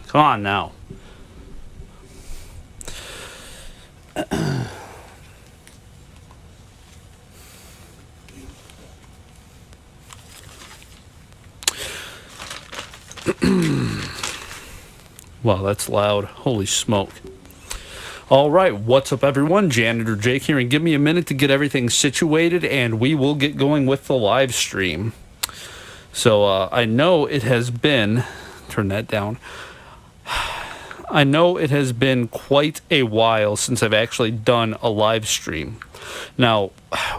Come on now. Wow, that's loud. Holy smoke. All right, what's up, everyone? Janitor Jake here, and give me a minute to get everything situated, and we will get going with the live stream. So I know it has been... Turn that down. I know it has been quite a while since I've actually done a live stream. Now,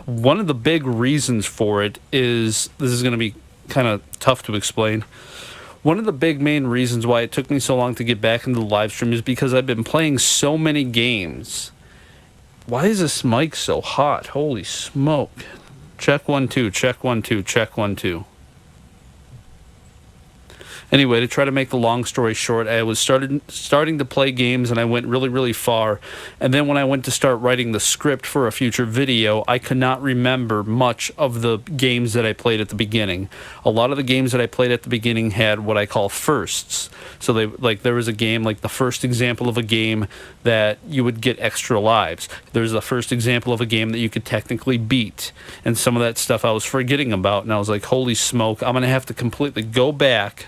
one of the big reasons for it is... This is going to be kind of tough to explain. One of the big main reasons why it took me so long to get back into the live stream is because I've been playing so many games. Why is this mic so hot? Holy smoke. Check 1 2, check 1 2, check 1 2. Anyway, to try to make the long story short, I was starting to play games, and I went really, really far. And then when I went to start writing the script for a future video, I could not remember much of the games that I played at the beginning. A lot of the games that I played at the beginning had what I call firsts. So there was a game, like the first example of a game that you would get extra lives. There's the first example of a game that you could technically beat. And some of that stuff I was forgetting about, and I was like, holy smoke, I'm going to have to completely go back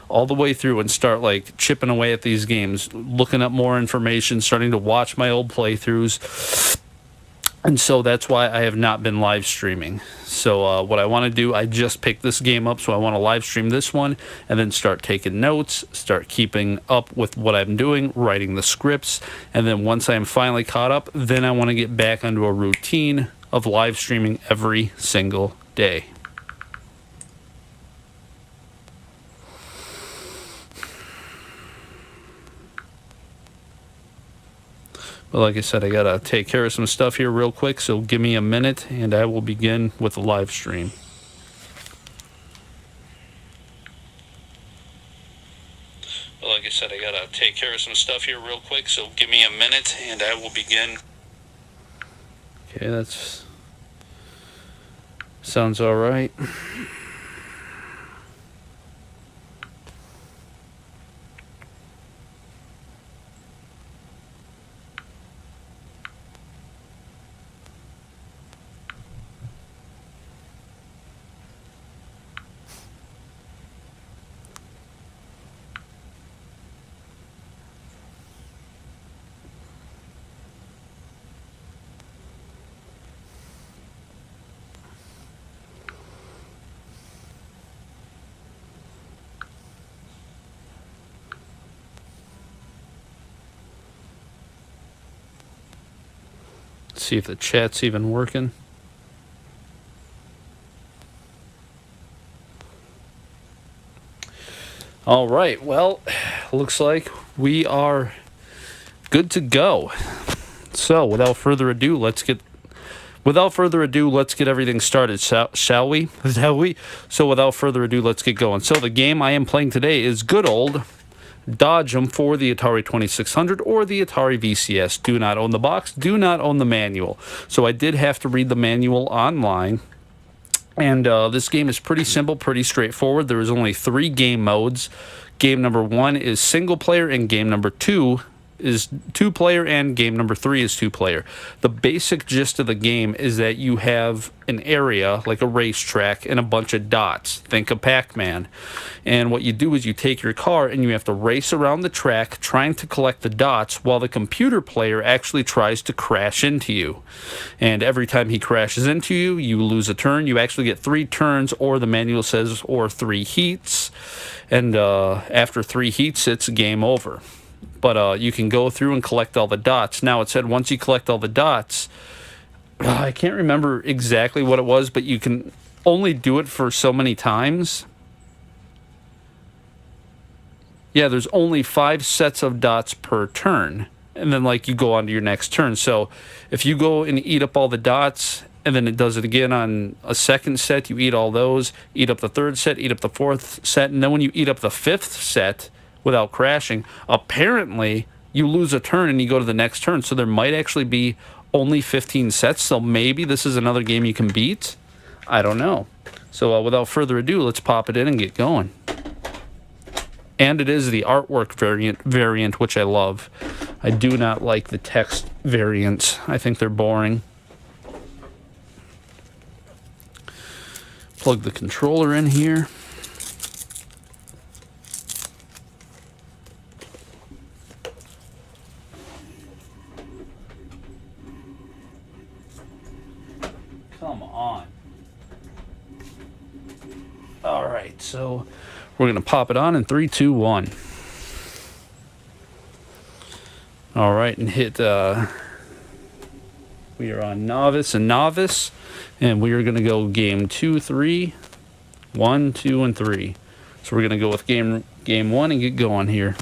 all the way through and start like chipping away at these games, looking up more information, starting to watch my old playthroughs. And so that's why I have not been live streaming. So what I want to do, I just picked this game up, so I want to live stream this one and then start taking notes, start keeping up with what I'm doing, writing the scripts, and then once I'm finally caught up, then I want to get back onto a routine of live streaming every single day. But like I said, I gotta take care of some stuff here real quick, so give me a minute and I will begin with the live stream. But like I said, I gotta take care of some stuff here real quick, so give me a minute and I will begin. Okay, that's... sounds alright. See if the chat's even working. All right, well, looks like we are good to go. So, without further ado, let's get everything started, shall we? So, without further ado, let's get going. So, the game I am playing today is good old Dodge 'em for the Atari 2600 or the Atari VCS. Do not own the box, do not own the manual. So I did have to read the manual online. And this game is pretty simple, pretty straightforward. There is only 3 game modes. Game number 1 is single player, and game number 2 is 2-player and game number 3 is 2-player. The basic gist of the game is that you have an area like a racetrack and a bunch of dots. Think of Pac-Man. And what you do is you take your car and you have to race around the track trying to collect the dots while the computer player actually tries to crash into you. And every time he crashes into you, you lose a turn. You actually get 3 turns, or the manual says, or 3 heats. And after 3 heats, it's game over. But you can go through and collect all the dots. Now, it said once you collect all the dots, I can't remember exactly what it was, but you can only do it for so many times. Yeah, there's only 5 sets of dots per turn. And then, like, you go on to your next turn. So if you go and eat up all the dots, and then it does it again on a second set, you eat all those, eat up the 3rd set, eat up the 4th set, and then when you eat up the 5th set without crashing, apparently you lose a turn and you go to the next turn. So there might actually be only 15 sets. So maybe this is another game you can beat. I don't know. So without further ado, let's pop it in and get going. And it is the artwork variant, which I love. I do not like the text variants. I think they're boring. Plug the controller in here. Come on. All right, so we're going to pop it on in 3, 2, 1. All right, and hit, we are on novice and novice, and we are going to go game 2, 3, 1, 2, and 3. So we're going to go with game 1 and get going here.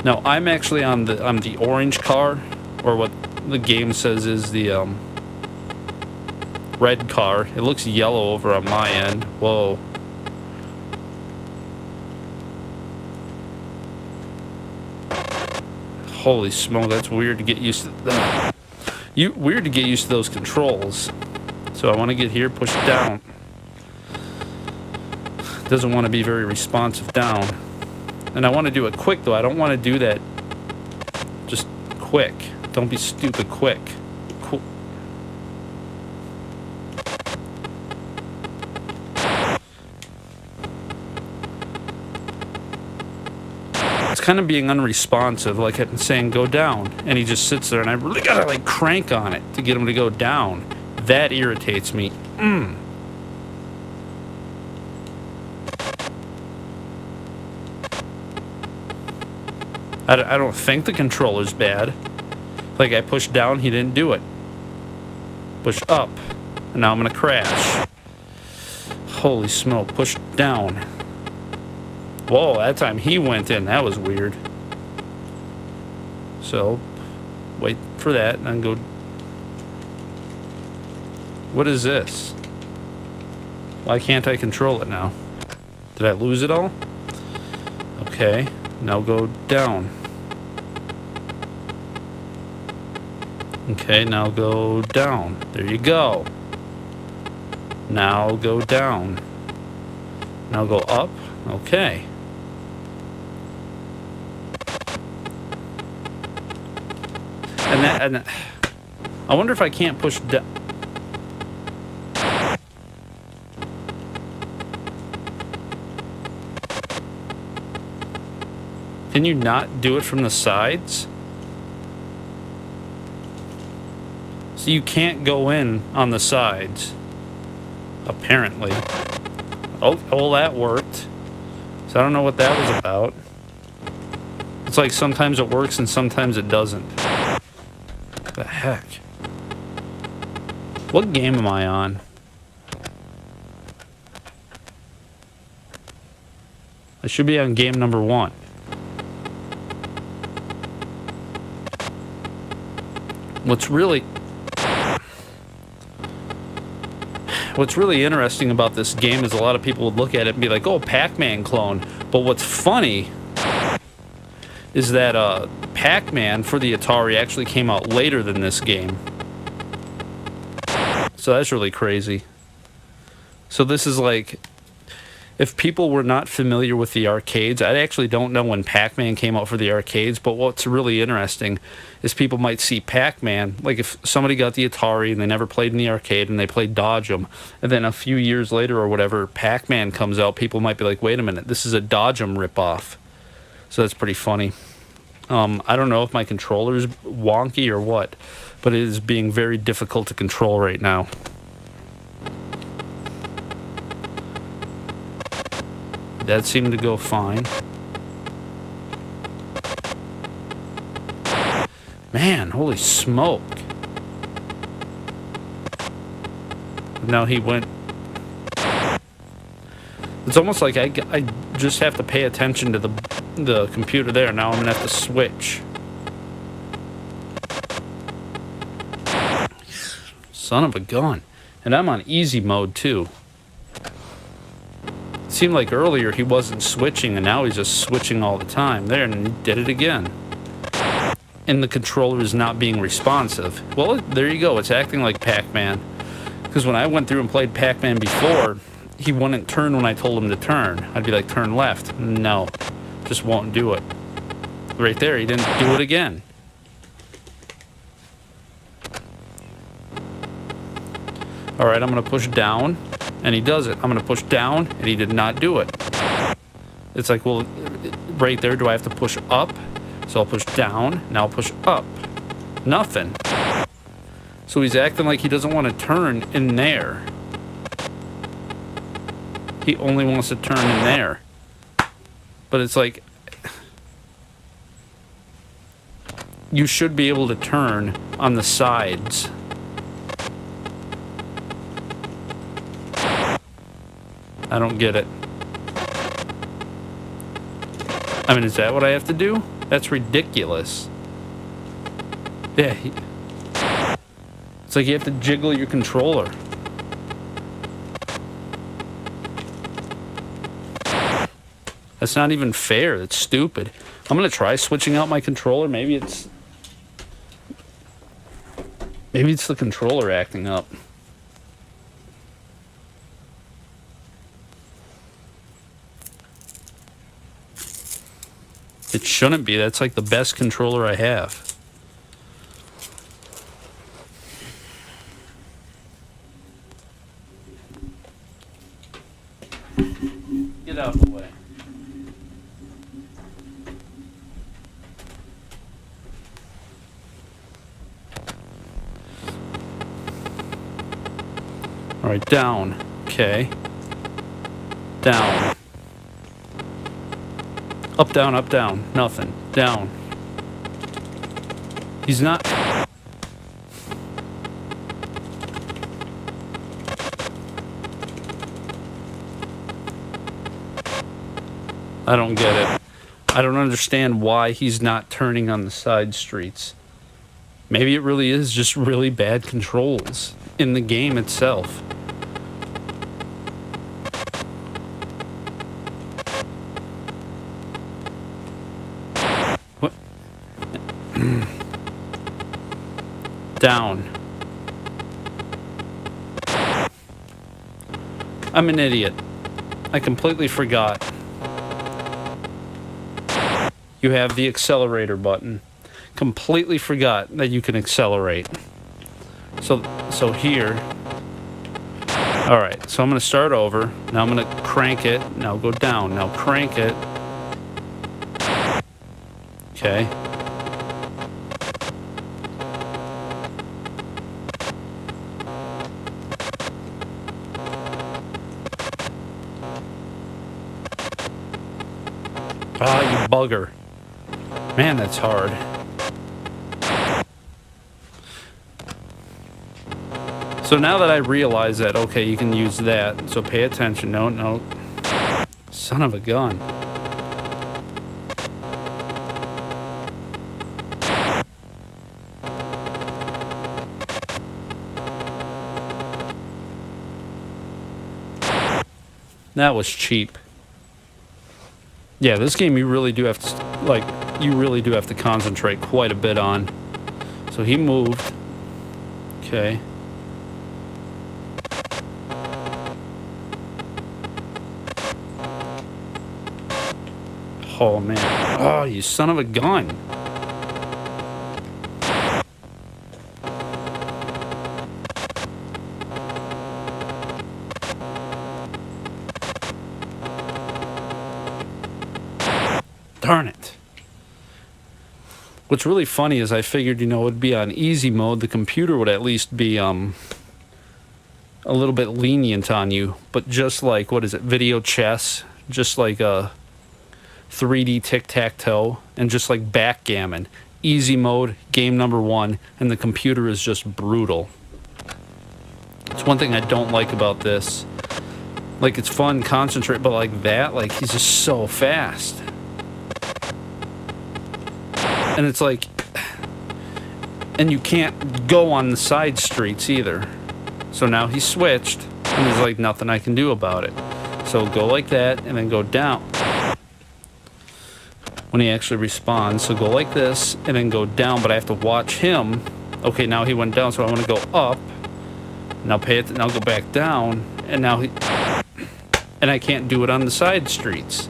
Now, I'm actually on the orange car, or what the game says is the red car. It looks yellow over on my end. Whoa. Holy smoke, that's weird to get used to that. Weird to get used to those controls. So I want to get here, push it down. Doesn't want to be very responsive down. And I want to do it quick though. I don't want to do that just quick. Don't be stupid quick. Cool. It's kind of being unresponsive, like I'm saying go down, and he just sits there, and I really gotta like crank on it to get him to go down. That irritates me. I don't think the controller's bad. Like I pushed down, he didn't do it. Push up, and now I'm gonna crash. Holy smoke, push down. Whoa, that time he went in. That was weird. So, wait for that and then go. What is this? Why can't I control it now? Did I lose it all? Okay, now go down. Okay, now go down. There you go. Now go down. Now go up. Okay. And I wonder if I can't push down. Can you not do it from the sides? So you can't go in on the sides, apparently. Oh, well, that worked. So I don't know what that was about. It's like sometimes it works and sometimes it doesn't. What the heck? What game am I on? I should be on game number 1. What's really interesting about this game is a lot of people would look at it and be like, oh, Pac-Man clone. But what's funny is that Pac-Man for the Atari actually came out later than this game. So that's really crazy. So this is like, if people were not familiar with the arcades, I actually don't know when Pac-Man came out for the arcades, but what's really interesting is people might see Pac-Man, like if somebody got the Atari and they never played in the arcade and they played Dodge 'em, and then a few years later or whatever, Pac-Man comes out, people might be like, wait a minute, this is a Dodge 'em ripoff. So that's pretty funny. I don't know if my controller is wonky or what, but it is being very difficult to control right now. That seemed to go fine. Man, holy smoke. Now he went... It's almost like I just have to pay attention to the computer there. Now I'm going to have to switch. Son of a gun. And I'm on easy mode too. It seemed like earlier he wasn't switching, and now he's just switching all the time. There, and he did it again. And the controller is not being responsive. Well, there you go. It's acting like Pac-Man. Because when I went through and played Pac-Man before, he wouldn't turn when I told him to turn. I'd be like, turn left. No. Just won't do it. Right there, he didn't do it again. Alright, I'm going to push down, and he does it. I'm going to push down, and he did not do it. It's like, well, right there, do I have to push up? So I'll push down, now I'll push up. Nothing. So he's acting like he doesn't want to turn in there. He only wants to turn in there. But it's like, you should be able to turn on the sides. I don't get it. I mean, is that what I have to do? That's ridiculous. Yeah. It's like you have to jiggle your controller. That's not even fair. That's stupid. I'm going to try switching out my controller. Maybe it's the controller acting up. It shouldn't be. That's like the best controller I have. Get out of the way. All right, down. Okay. Down. Up, down. Nothing. Down. He's not... I don't get it. I don't understand why he's not turning on the side streets. Maybe it really is just really bad controls in the game itself. What? Down. I'm an idiot. I completely forgot. You have the accelerator button. Completely forgot that you can accelerate. So here. Alright, so I'm going to start over. Now I'm going to crank it. Now go down. Now crank it. Okay. Ah, you bugger. Man, that's hard. So now that I realize that, okay, you can use that. So pay attention. No. Son of a gun. That was cheap. Yeah, this game you really do have to concentrate quite a bit on. So he moved. Okay. Oh, man. Oh, you son of a gun. Darn it. What's really funny is I figured, it would be on easy mode. The computer would at least be a little bit lenient on you. But just like, what is it, video chess, just like a 3D tic-tac-toe, and just like backgammon. Easy mode, game number 1, and the computer is just brutal. It's one thing I don't like about this. Like, it's fun, concentrate, but like that, like, he's just so fast. And it's like, and you can't go on the side streets either. So now he switched, and there's like nothing I can do about it. So go like that, and then go down. When he actually responds, so go like this, and then go down, but I have to watch him. Okay, now he went down, so I want to go up. Now pay it, now go back down, and now he, and I can't do it on the side streets.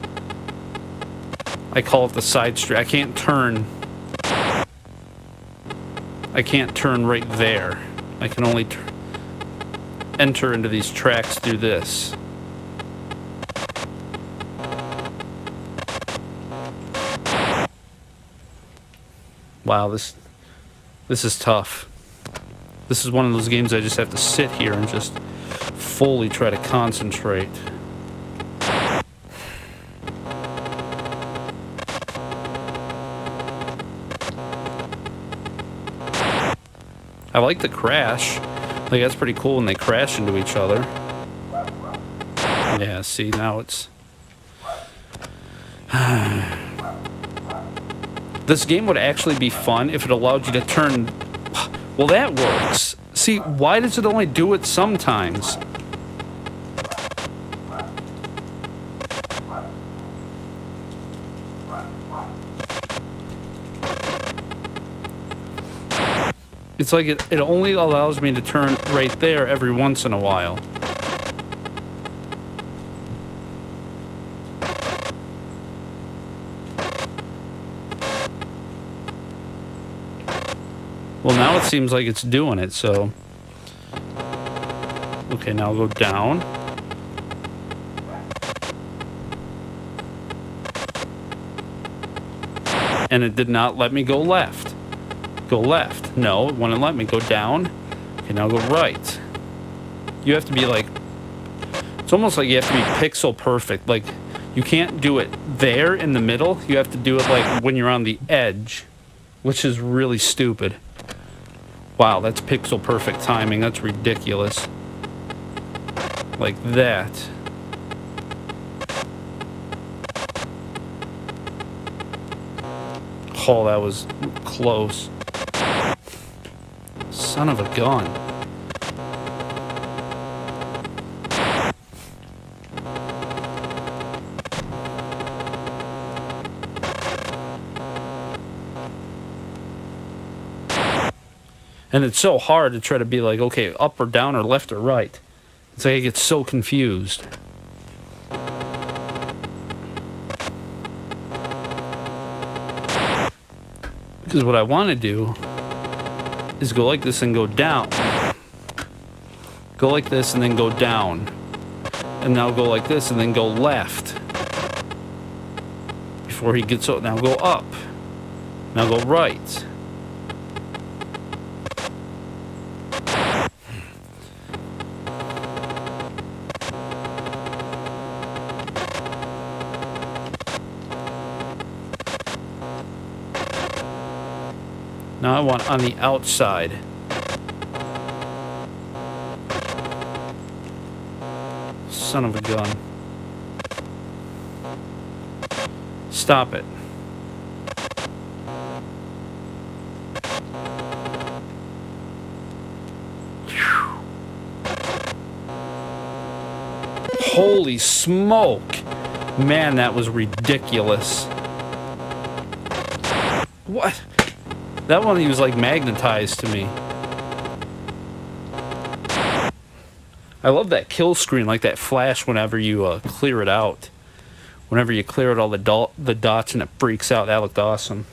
I call it the side street. I can't turn right there. I can only enter into these tracks through this. Wow, this is tough. This is one of those games I just have to sit here and just fully try to concentrate. I like the crash. Like, that's pretty cool when they crash into each other. Yeah, see, now it's... This game would actually be fun if it allowed you to turn... Well, that works. See, why does it only do it sometimes? It's like it only allows me to turn right there every once in a while. Well, now it seems like it's doing it, so... Okay, now I'll go down. And it did not let me go left. Go left. No, it wouldn't let me go down. Okay, now go right. You have to be like... It's almost like you have to be pixel perfect. Like, you can't do it there in the middle. You have to do it like when you're on the edge, which is really stupid. Wow, that's pixel perfect timing. That's ridiculous. Like that. Oh, that was close. Son of a gun. And it's so hard to try to be like, okay, up or down or left or right. It's like I get so confused. Because what I want to do is go like this and go down. Go like this and then go down. And now go like this and then go left. Before he gets up, now go up. Now go right. Now I want on the outside. Son of a gun. Stop it. Whew. Holy smoke. Man, that was ridiculous. What? That one, he was like magnetized to me. I love that kill screen, like that flash whenever you clear it out. whenever you clear out all the dots and it freaks out. That looked awesome.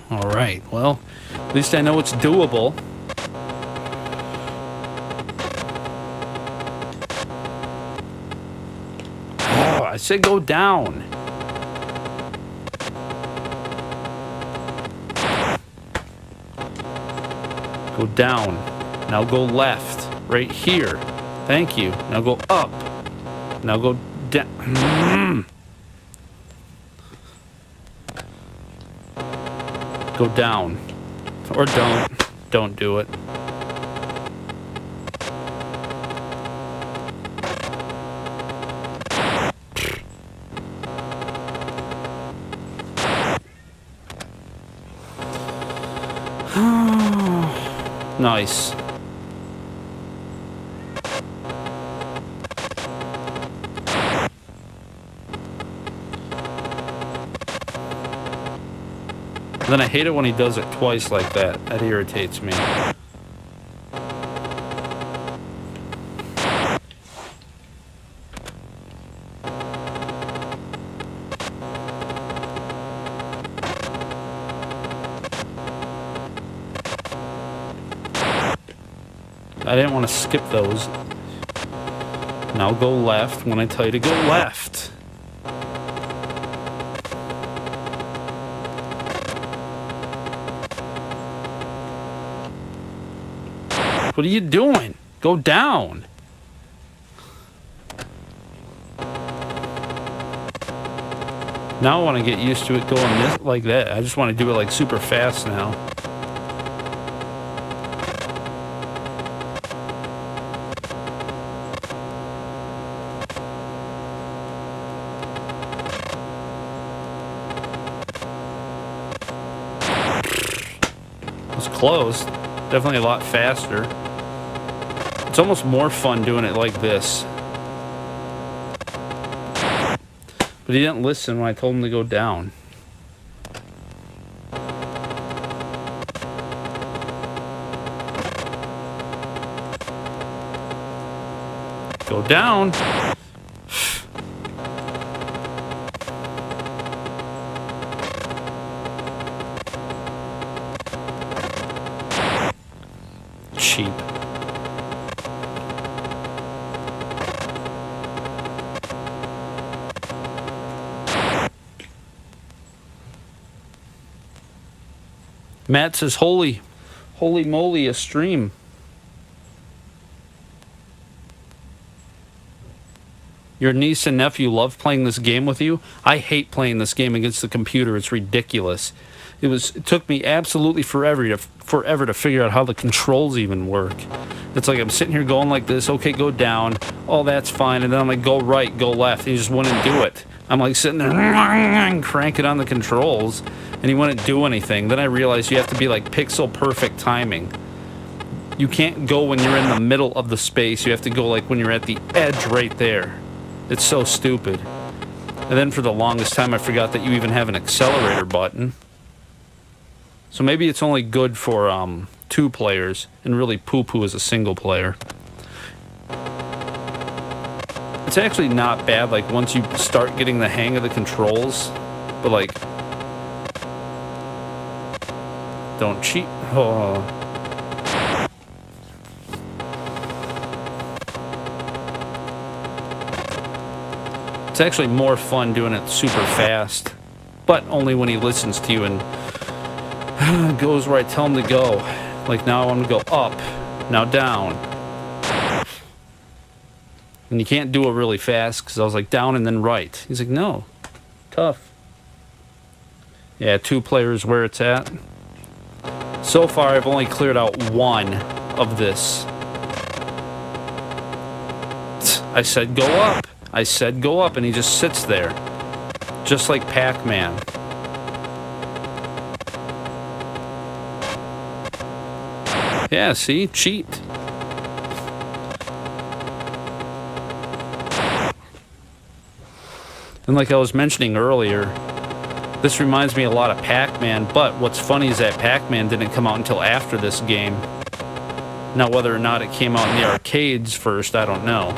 All right, well, at least I know it's doable. Oh, I said go down. Go down. Now go left. Right here. Thank you. Now go up. Now go down. Go down. Or don't. Don't do it. Nice. Then I hate it when he does it twice like that. That irritates me. I didn't want to skip those. Now go left when I tell you to go left. What are you doing? Go down. Now I want to get used to it going this like that. I just want to do it like super fast now. It was close. Definitely a lot faster. It's almost more fun doing it like this. But he didn't listen when I told him to go down. Go down. Cheap. Matt says, holy moly, a stream. Your niece and nephew love playing this game with you? I hate playing this game against the computer. It's ridiculous. It took me absolutely forever to figure out how the controls even work. It's like I'm sitting here going like this, okay, go down, oh, that's fine, and then I'm like, go right, go left, and he just wouldn't do it. I'm like sitting there cranking on the controls, and he wouldn't do anything. Then I realized you have to be like pixel perfect timing. You can't go when you're in the middle of the space. You have to go like when you're at the edge right there. It's so stupid. And then for the longest time, I forgot that you even have an accelerator button. So maybe it's only good for 2 players and really poo-poo as a single player. It's actually not bad, like, once you start getting the hang of the controls. But, like, don't cheat. Oh. It's actually more fun doing it super fast. But only when he listens to you and goes where I tell him to go. Like now I want to go up, now down. And you can't do it really fast because I was like down and then right. He's like, no, tough. Yeah, 2 players where it's at. So far I've only cleared out 1 of this. I said go up. I said go up and he just sits there. Just like Pac-Man. Yeah, see? Cheat. And like I was mentioning earlier, this reminds me a lot of Pac-Man, but what's funny is that Pac-Man didn't come out until after this game. Now, whether or not it came out in the arcades first, I don't know.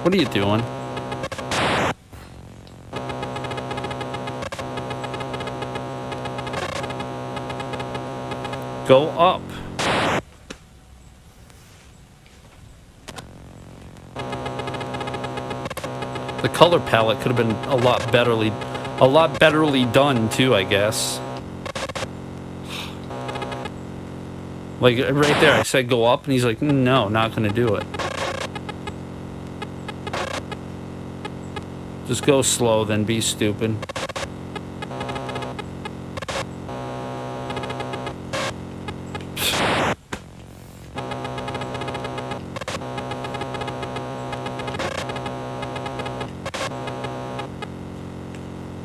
What are you doing? Go up. The color palette could have been a lot betterly done too, I guess. Like right there, I said go up, and he's like, no, not gonna do it. Just go slow, then be stupid.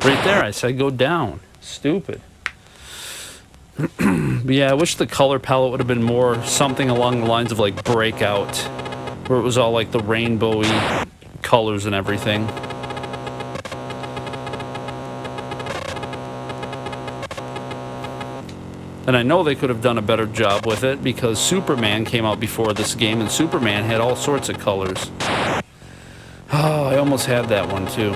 Right there, I said go down. Stupid. But yeah, I wish the color palette would have been more something along the lines of like Breakout, where it was all like the rainbowy colors and everything. And I know they could have done a better job with it because Superman came out before this game, and Superman had all sorts of colors. Oh, I almost had that one too.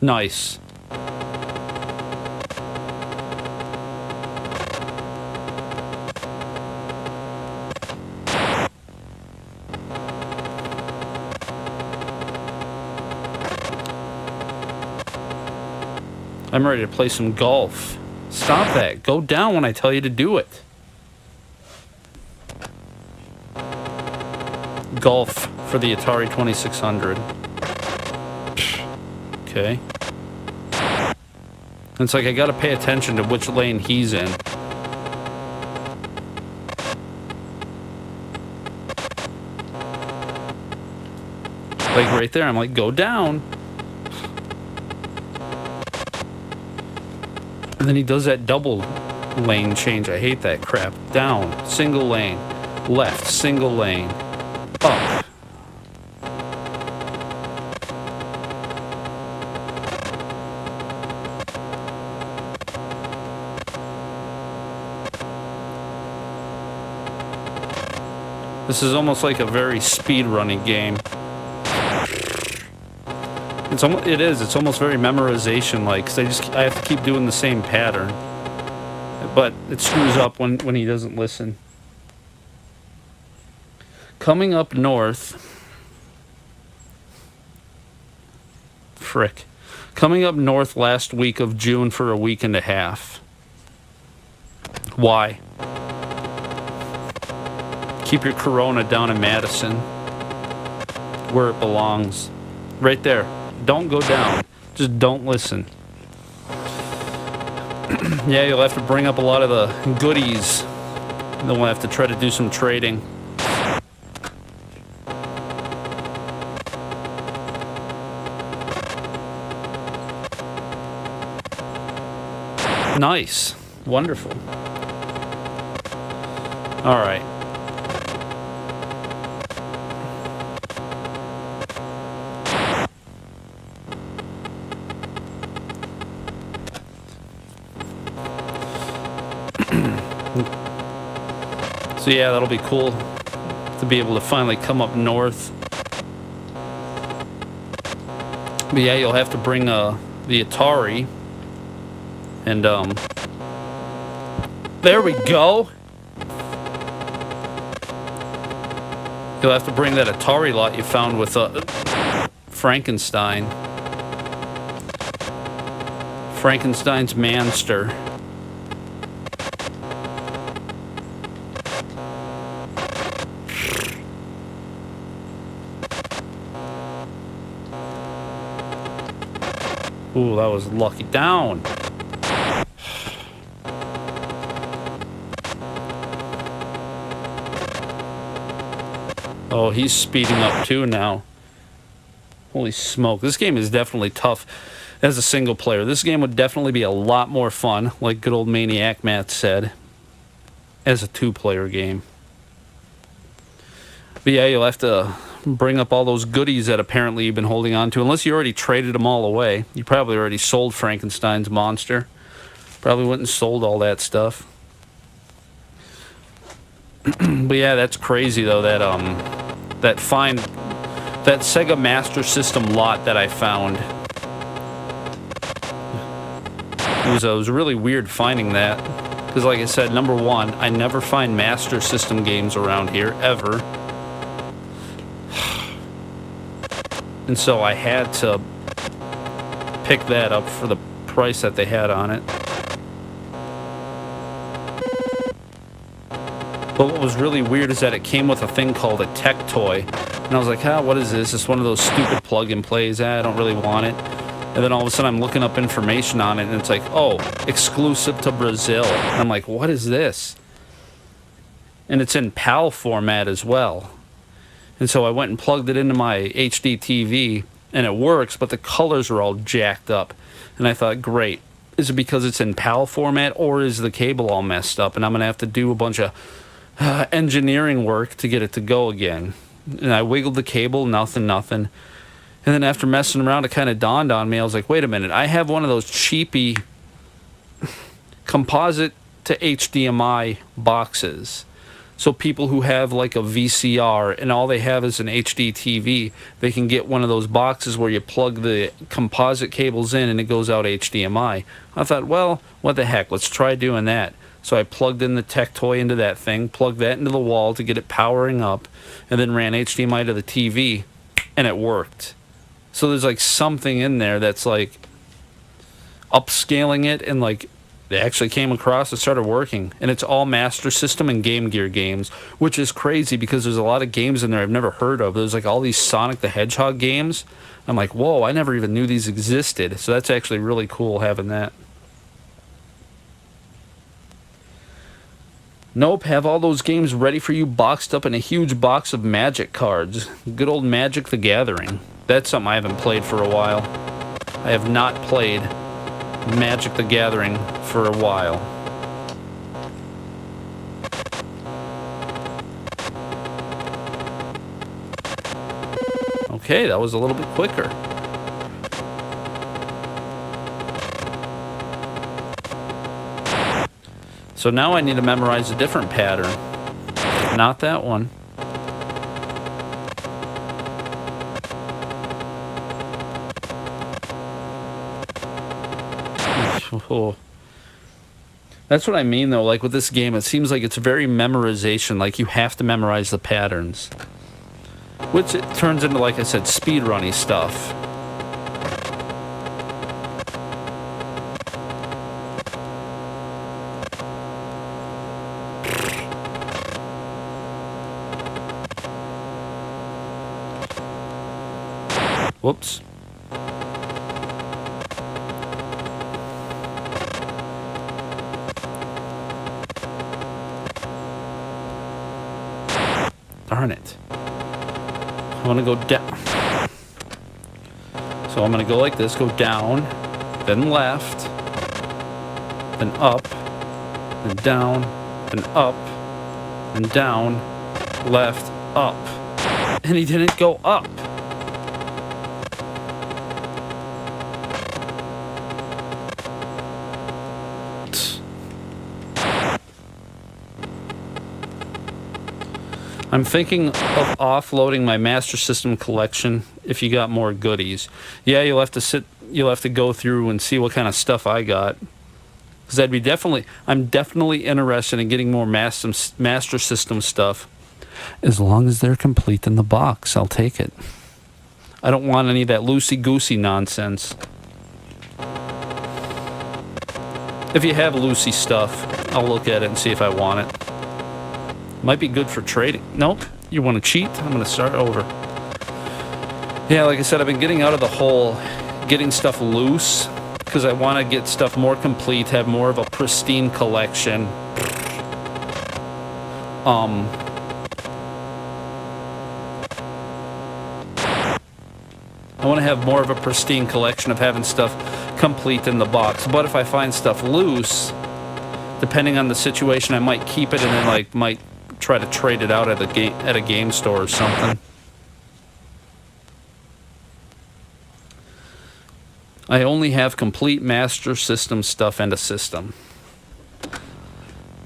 Nice. I'm ready to play some golf. Stop that. Go down when I tell you to do it. Golf for the Atari 2600. Okay. It's like I gotta pay attention to which lane he's in. Like right there, I'm like, go down. And then he does that double lane change. I hate that crap. Down, single lane. Left, single lane. Up. This is almost like a very speed-running game. It is. It's almost very memorization-like, because I have to keep doing the same pattern. But it screws up when he doesn't listen. Coming up north... Frick. Coming up north last week of June for a week and a half. Why? Keep your Corona down in Madison, where it belongs. Right there. Don't go down. Just don't listen. Yeah, you'll have to bring up a lot of the goodies. Then we'll have to try to do some trading. Nice. Wonderful. All right. So yeah, that'll be cool to be able to finally come up north. But yeah, you'll have to bring the Atari. And there we go. You'll have to bring that Atari lot you found with Frankenstein. Frankenstein's Manster. Ooh, that was lucky. Down. Oh, he's speeding up too now. Holy smoke. This game is definitely tough as a single player. This game would definitely be a lot more fun, like good old Maniac Matt said, as a two-player game. But yeah, you'll have to bring up all those goodies that apparently you've been holding on to. Unless you already traded them all away. You probably already sold Frankenstein's monster. Probably went and sold all that stuff. But yeah, that's crazy though, that that Sega Master System lot that I found. It was really weird finding that, because like I said, number one, I never find Master System games around here ever, and so I had to pick that up for the price that they had on it. But what was really weird is that it came with a thing called a tech toy. And I was like, what is this? It's one of those stupid plug and plays. I don't really want it. And then all of a sudden I'm looking up information on it, and it's like, oh, exclusive to Brazil. And I'm like, what is this? And it's in PAL format as well. And so I went and plugged it into my HD TV, and it works, but the colors are all jacked up. And I thought, great. Is it because it's in PAL format, or is the cable all messed up? And I'm going to have to do a bunch of engineering work to get it to go again. And I wiggled the cable, nothing. And then after messing around, it kind of dawned on me. I was like, wait a minute, I have one of those cheapy composite to HDMI boxes. So people who have like a VCR and all they have is an HD TV, they can get one of those boxes where you plug the composite cables in and it goes out HDMI. I thought, well, what the heck, let's try doing that. So I plugged in the tech toy into that thing, plugged that into the wall to get it powering up, and then ran HDMI to the TV, and it worked. So there's like something in there that's like upscaling it, and like they actually came across and started working. And it's all Master System and Game Gear games, which is crazy because there's a lot of games in there I've never heard of. There's like all these Sonic the Hedgehog games. I'm like, whoa, I never even knew these existed. So that's actually really cool having that. Nope, have all those games ready for you boxed up in a huge box of Magic cards. Good old Magic the Gathering. That's something I haven't played for a while. I have not played Magic the Gathering for a while. Okay, that was a little bit quicker. So now I need to memorize a different pattern. Not that one. Oh. That's what I mean though, like with this game, it seems like it's very memorization, like you have to memorize the patterns. Which it turns into, like I said, speedrunny stuff. Whoops. Darn it. I want to go down. So I'm going to go like this, go down, then left, then up, then down, then up, then down, left, up. And he didn't go up. I'm thinking of offloading my Master System collection if you got more goodies. Yeah, you'll have to go through and see what kind of stuff I got. Because I'm definitely interested in getting more Master System stuff. As long as they're complete in the box, I'll take it. I don't want any of that loosey-goosey nonsense. If you have loosey stuff, I'll look at it and see if I want it. Might be good for trading. Nope. You want to cheat? I'm going to start over. Yeah, like I said, I've been getting out of the whole getting stuff loose because I want to get stuff more complete, have more of a pristine collection. I want to have more of a pristine collection of having stuff complete in the box. But if I find stuff loose, depending on the situation, I might keep it and then might try to trade it out at a game store or something. I only have complete Master System stuff and a system.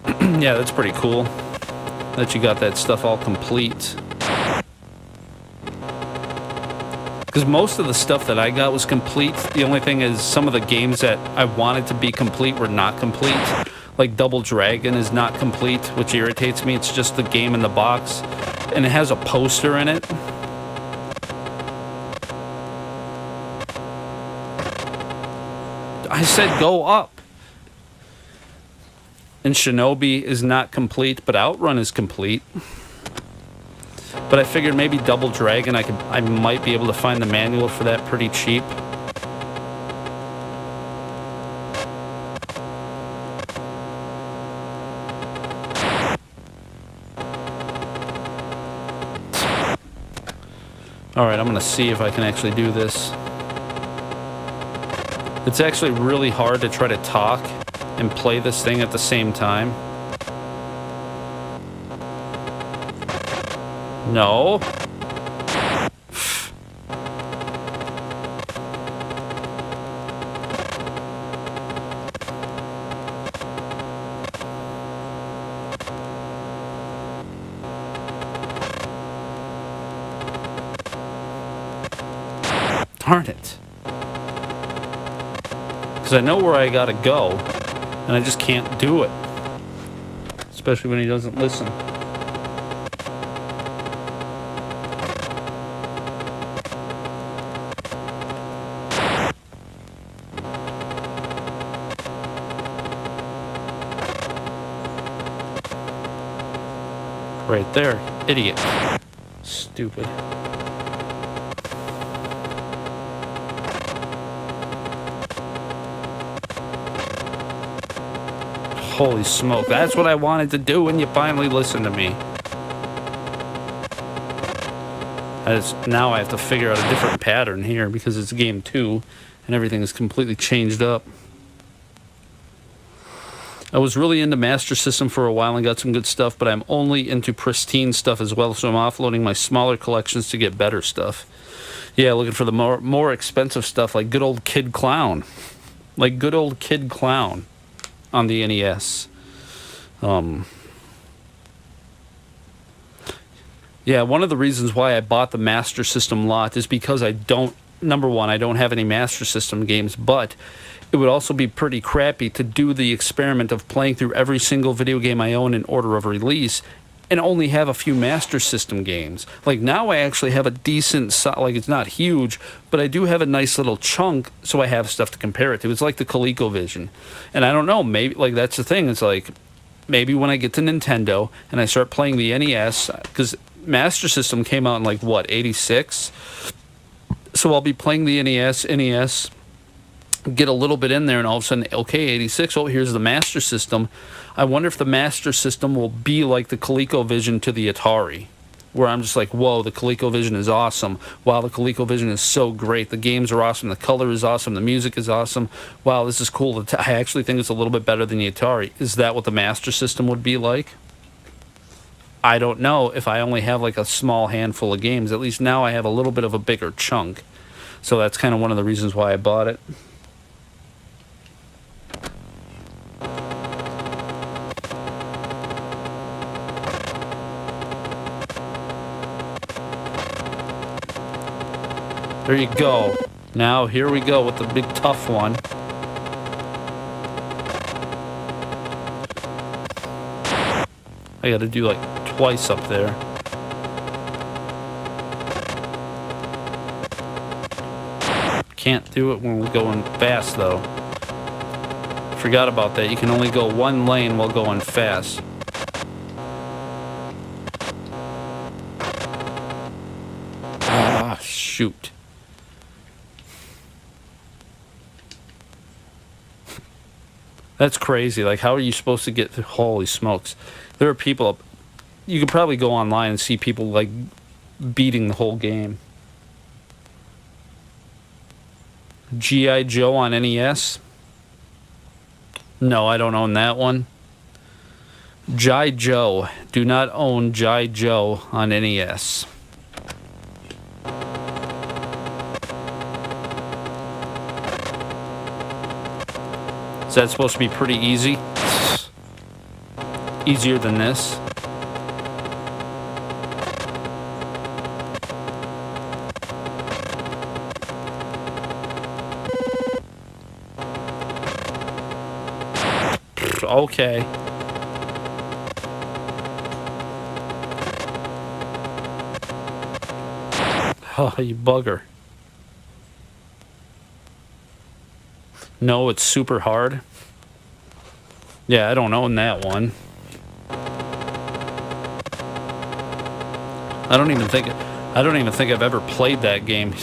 Yeah, that's pretty cool that you got that stuff all complete. Because most of the stuff that I got was complete. The only thing is some of the games that I wanted to be complete were not complete. Like Double Dragon is not complete, which irritates me. It's just the game in the box. And it has a poster in it. I said go up. And Shinobi is not complete, but Outrun is complete. But I figured maybe Double Dragon, I might be able to find the manual for that pretty cheap. Alright, I'm going to see if I can actually do this. It's actually really hard to try to talk and play this thing at the same time. No. Darn it. Because I know where I gotta go, and I just can't do it. Especially when he doesn't listen. Right there, idiot. Stupid. Holy smoke, that's what I wanted to do when you finally listened to me. Now I have to figure out a different pattern here because it's game 2 and everything is completely changed up. I was really into Master System for a while and got some good stuff, but I'm only into pristine stuff as well, so I'm offloading my smaller collections to get better stuff. Yeah, looking for the more expensive stuff, like good old Kid Clown. Like good old Kid Clown on the NES. Yeah, one of the reasons why I bought the Master System lot is because number one, I don't have any Master System games, but it would also be pretty crappy to do the experiment of playing through every single video game I own in order of release and only have a few Master System games. Like now I actually have a decent, like it's not huge, but I do have a nice little chunk, so I have stuff to compare it to. It's like the ColecoVision. And I don't know, maybe, like that's the thing, it's like, maybe when I get to Nintendo and I start playing the NES, because Master System came out in like, what, 86? So I'll be playing the NES, get a little bit in there, and all of a sudden, okay, 86, oh, here's the Master System. I wonder if the Master System will be like the ColecoVision to the Atari, where I'm just like, whoa, the ColecoVision is awesome. Wow, the ColecoVision is so great. The games are awesome. The color is awesome. The music is awesome. Wow, this is cool. I actually think it's a little bit better than the Atari. Is that what the Master System would be like? I don't know if I only have like a small handful of games. At least now I have a little bit of a bigger chunk. So that's kind of one of the reasons why I bought it. There you go. Now, here we go with the big tough one. I gotta do like twice up there. Can't do it when we're going fast, though. Forgot about that. You can only go one lane while going fast. Ah, shoot. That's crazy. Like, how are you supposed to get through? Holy smokes. There are people, you could probably go online and see people, like, beating the whole game. G.I. Joe on NES? No, I don't own that one. G.I. Joe. Do not own G.I. Joe on NES. Is that supposed to be pretty easy? Easier than this? Okay. Oh, you bugger. No, it's super hard. Yeah, I don't own that one. I don't even think I've ever played that game.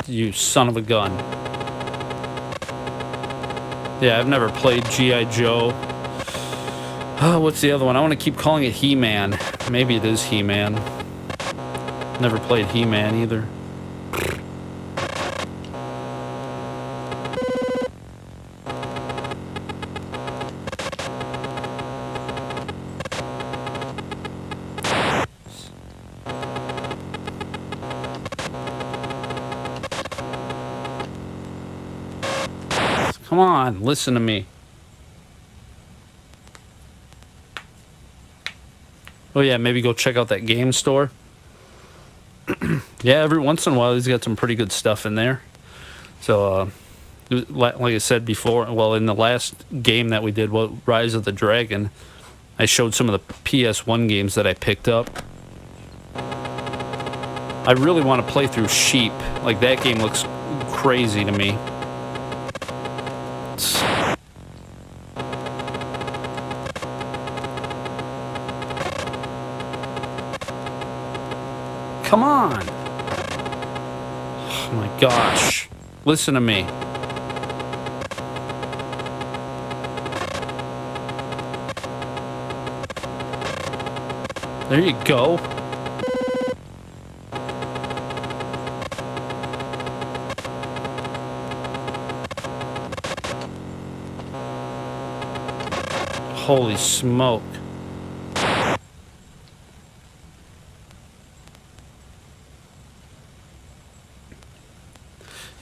You son of a gun. Yeah, I've never played G.I. Joe. Oh, what's the other one? I want to keep calling it He-Man. Maybe it is He-Man. Never played He-Man either. Come on, listen to me. Oh yeah, maybe go check out that game store. Yeah, every once in a while he's got some pretty good stuff in there. So, like I said before, well, in the last game that we did, Rise of the Dragon, I showed some of the PS1 games that I picked up. I really want to play through Sheep. Like, that game looks crazy to me. Come on! Oh my gosh. Listen to me. There you go. Holy smoke.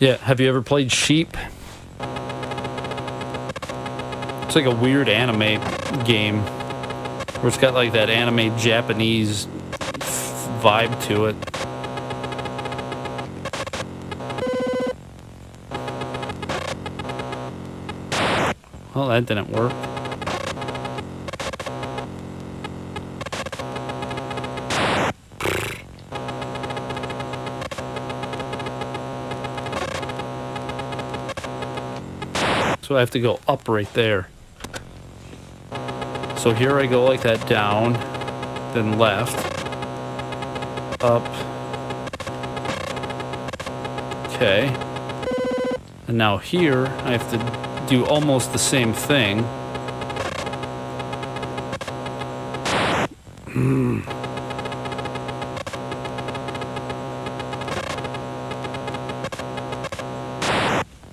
Yeah, have you ever played Sheep? It's like a weird anime game where it's got like that anime Japanese vibe to it. Well, that didn't work. So I have to go up right there. So here I go like that, down, then left, up. Okay. And now here I have to do almost the same thing.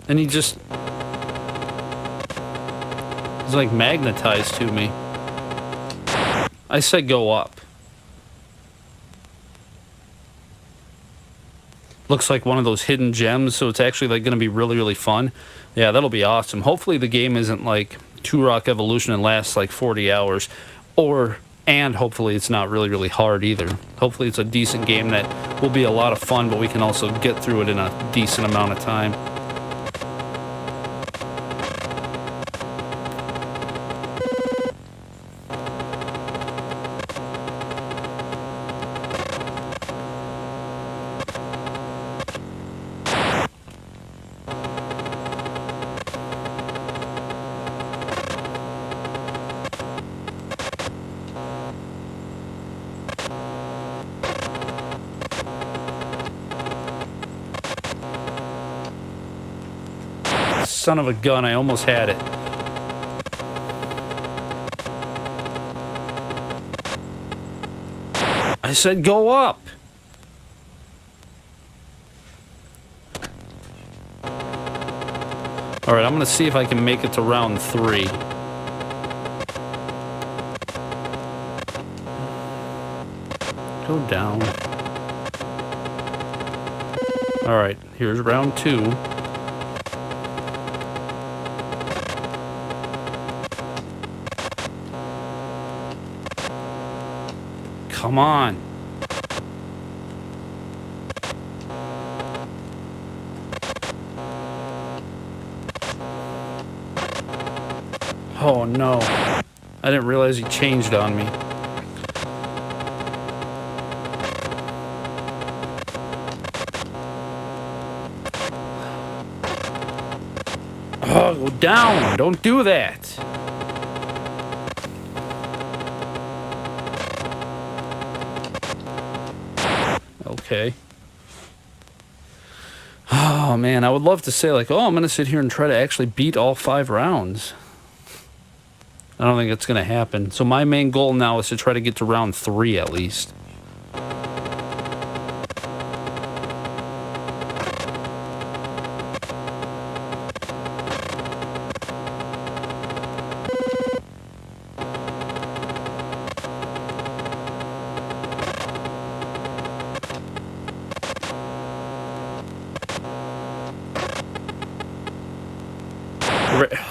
And he just... He's like magnetized to me. I said go up. Looks like one of those hidden gems, so it's actually like going to be really, really fun. Yeah, that'll be awesome. Hopefully the game isn't like Turok Evolution and lasts like 40 hours. And hopefully it's not really, really hard either. Hopefully it's a decent game that will be a lot of fun, but we can also get through it in a decent amount of time. Son of a gun, I almost had it. I said go up. All right, I'm going to see if I can make it to round 3. Go down. Alright, here's round 2. Come on. Oh no. I didn't realize he changed on me. Oh, go down. Don't do that. Okay. Oh man, I would love to say like, oh, I'm going to sit here and try to actually beat all 5 rounds. I don't think it's going to happen. So my main goal now is to try to get to round 3 at least.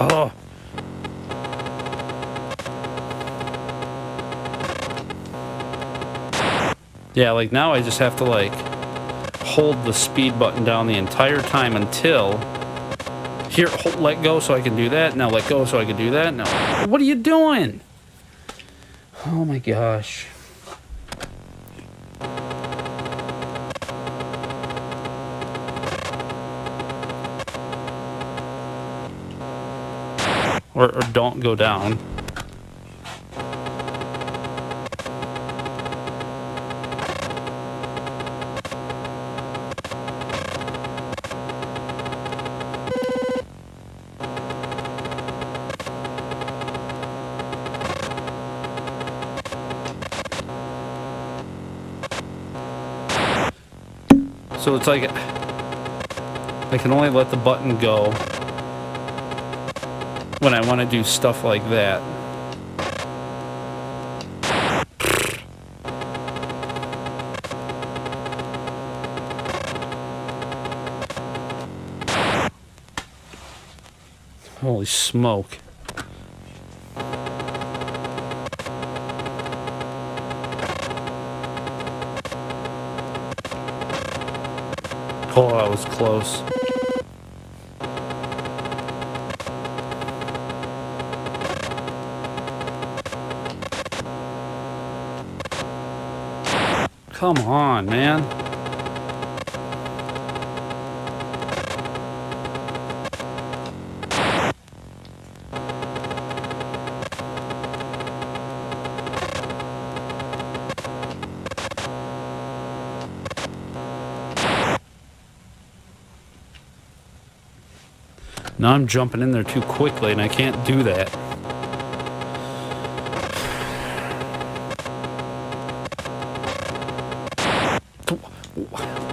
Oh. Yeah, like now I just have to like hold the speed button down the entire time until here, let go so I can do that. Now let go so I can do that. Now, what are you doing? Oh my gosh. Or don't go down. So it's like I can only let the button go when I want to do stuff like that. Holy smoke. Oh, that was close. Come on, man. Now I'm jumping in there too quickly and I can't do that.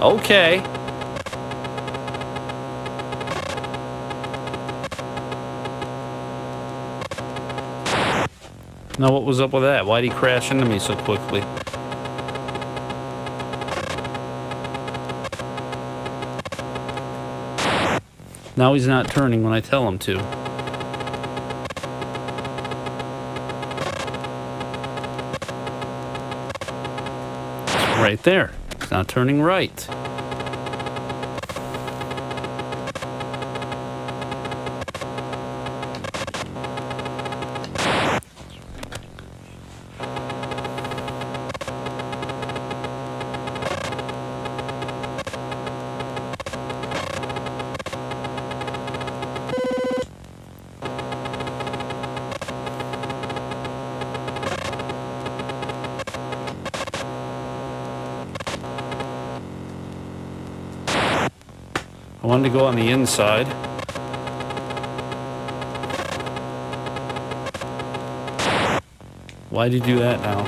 Okay. Now what was up with that? Why'd he crash into me so quickly? Now he's not turning when I tell him to. It's right there. It's not turning right. I wanted to go on the inside. Why'd you do that now?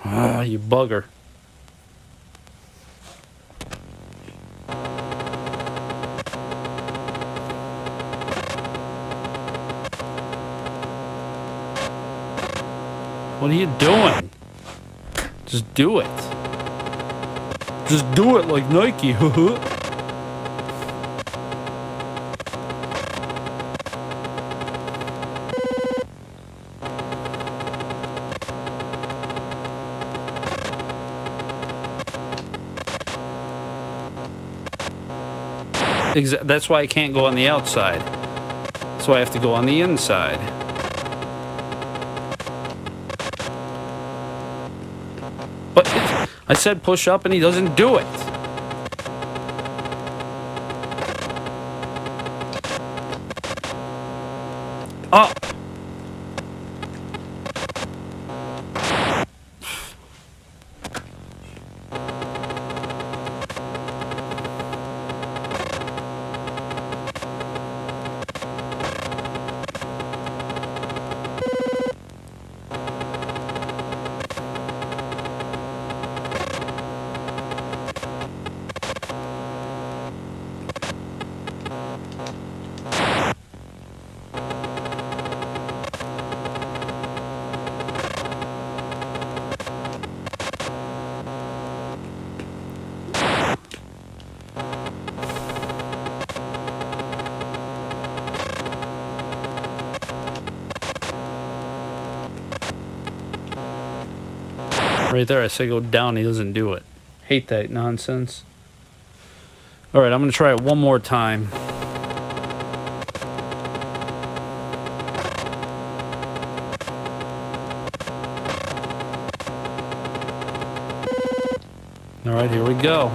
Ah, you bugger. doing? Just do it. Just do it like Nike. That's why I can't go on the outside. That's why I have to go on the inside. But I said push up and he doesn't do it. Up. Right there, I say go down, he doesn't do it. Hate that nonsense. Alright, I'm going to try it one more time. Alright, here we go.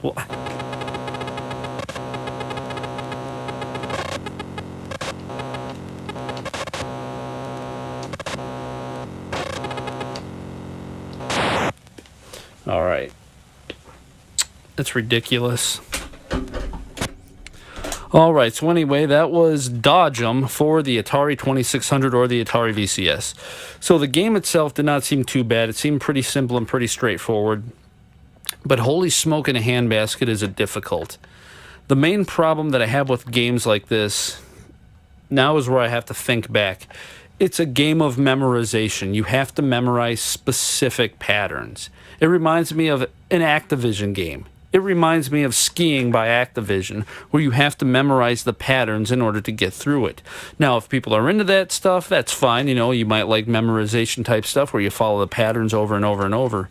Well, all right. That's ridiculous. All right, so anyway, that was Dodge 'em for the Atari 2600 or the Atari VCS. So the game itself did not seem too bad. It seemed pretty simple and pretty straightforward. But holy smoke in a handbasket is it difficult. The main problem that I have with games like this now is where I have to think back. It's a game of memorization. You have to memorize specific patterns. It reminds me of an Activision game. It reminds me of Skiing by Activision, where you have to memorize the patterns in order to get through it. Now, if people are into that stuff, that's fine. You know, you might like memorization type stuff where you follow the patterns over and over and over.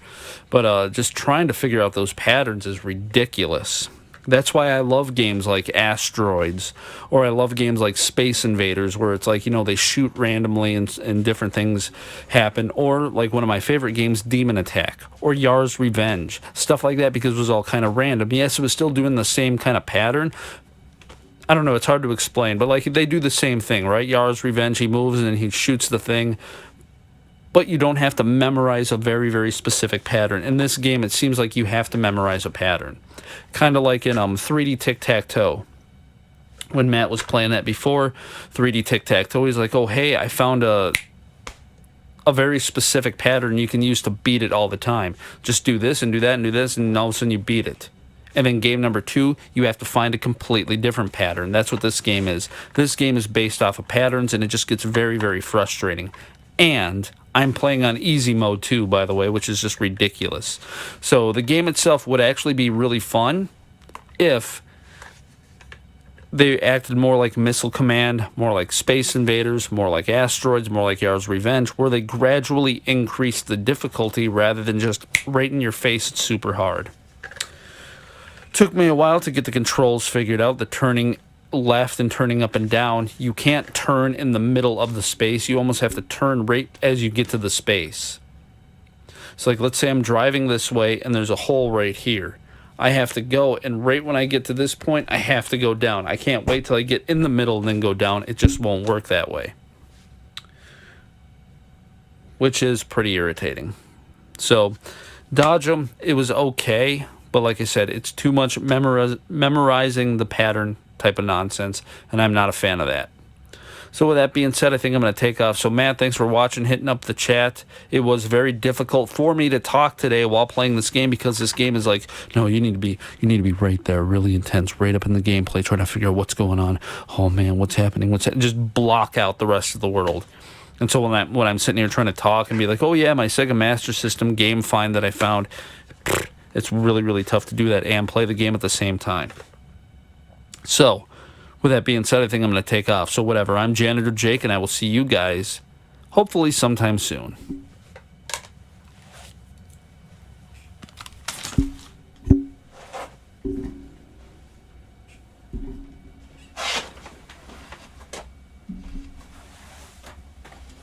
But just trying to figure out those patterns is ridiculous. That's why I love games like Asteroids, or I love games like Space Invaders, where it's like, you know, they shoot randomly and different things happen, or like one of my favorite games, Demon Attack, or Yar's Revenge, stuff like that, because it was all kind of random. Yes, it was still doing the same kind of pattern. I don't know, it's hard to explain, but like they do the same thing, right? Yar's Revenge, he moves and he shoots the thing. But you don't have to memorize a very, very specific pattern. In this game, it seems like you have to memorize a pattern. Kind of like in 3D Tic-Tac-Toe. When Matt was playing that before, 3D Tic-Tac-Toe, he's like, oh, hey, I found a very specific pattern you can use to beat it all the time. Just do this and do that and do this, and all of a sudden you beat it. And then game number 2, you have to find a completely different pattern. That's what this game is. This game is based off of patterns, and it just gets very, very frustrating. And I'm playing on easy mode too, by the way, which is just ridiculous. So the game itself would actually be really fun if they acted more like Missile Command, more like Space Invaders, more like Asteroids, more like Yar's Revenge, where they gradually increase the difficulty rather than just right in your face, it's super hard. Took me a while to get the controls figured out, the turning left and turning up and down. You can't turn in the middle of the space. You almost have to turn right as you get to the space. So like, let's say I'm driving this way and there's a hole right here. I have to go, and right when I get to this point, I have to go down. I can't wait till I get in the middle and then go down. It just won't work that way, which is pretty irritating. So Dodge 'em, it was okay, but like I said, it's too much memorizing the pattern type of nonsense, and I'm not a fan of that. So with that being said, I think I'm going to take off. So Matt, thanks for watching, hitting up the chat. It was very difficult for me to talk today while playing this game because this game is like, no, you need to be right there, really intense, right up in the gameplay, trying to figure out what's going on. Oh man, what's happening? Just block out the rest of the world. And so when I'm sitting here trying to talk and be like, oh yeah, my Sega Master System game find that I found, it's really, really tough to do that and play the game at the same time. So, with that being said, I think I'm going to take off. So whatever, I'm Janitor Jake, and I will see you guys hopefully sometime soon.